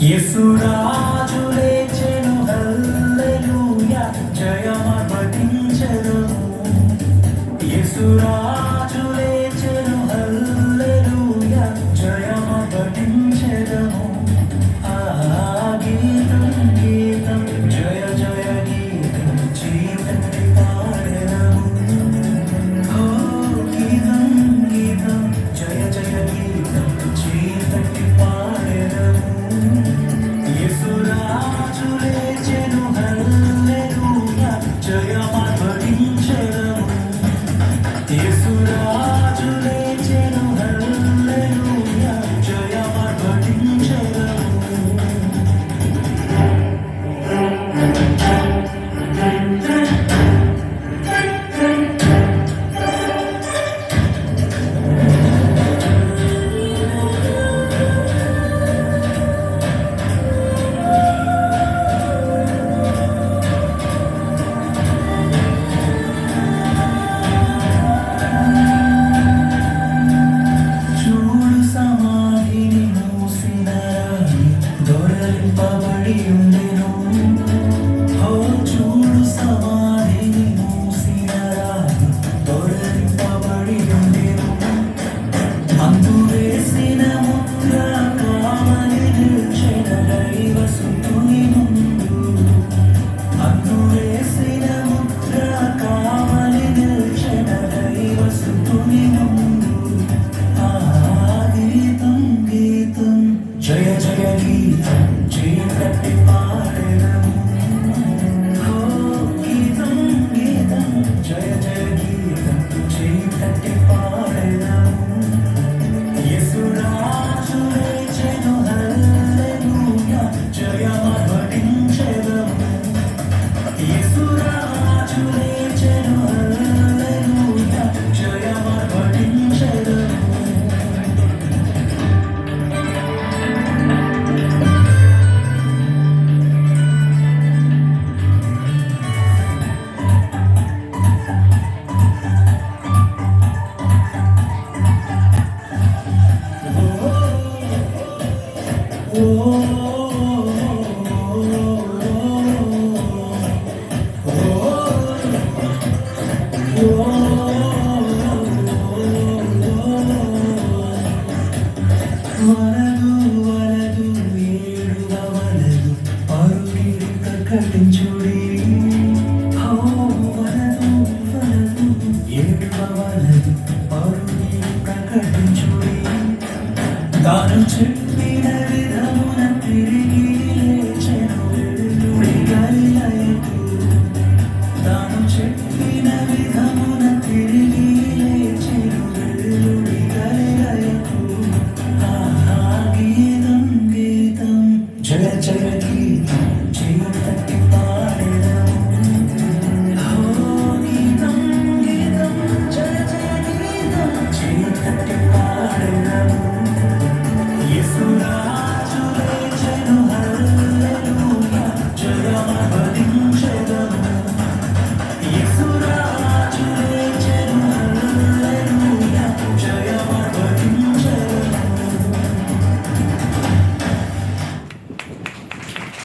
యేసురాజు లేచెను హల్లెలూయా జయమర్పటించెదము. యేసురాజు లేచెను హల్లెలూయా జయమర్పటించెదము. ఆ గీతం గీతం జయ జయ గీతం చీకటి పాడెదము. ఓ గీతం గీతం జయ జయ గీతం చీకటి పాడెదము. యేసురాజు లేచెను హల్లెలూయా జయమర్పటించెదము. యేసురాజు లేచెను హల్లెలూయా జయమర్పటించెదము. చూడు సమాధిని మూసిన రాయి దొరలింపబడి ఉండెను. ఓ చూడు సమాధిని మూసిన రాయి దొరలింపబడి ఉండెను. అందు వేసిన ముద్ర కావలి నిల్చెన దైవసుతుని ముందు. అందు వేసిన ముద్ర కావలి నిల్చెన దైవసుతుని ముందు. ఆ గీతం గీతం జయ జయ గీతం చీకటి పాడెదము. ఓ గీతం గీతం జయ జయ గీతం చీకటి పాడెదము. యేసురాజు లేచెను హల్లెలూయా జయమర్పటించెదము. యేసురాజు లేచెను హల్లెలూయా జయమర్పటించెదము. వలదు వలదు ఏడువ వలదు పరుగిడి ప్రకటించుడి. ఓ వలదు వలదు ఏడువ వలదు పరుగిడి ప్రకటించుడి. తాను చెప్పిన విధమున తిరిగి లేచెను వెలుగుడి గలిలయకు. తాను చెప్పిన విధమున తిరిగి లేచెను వెలుగుడి గలిలయకు. గీతం గీతం జయ జయ గీతం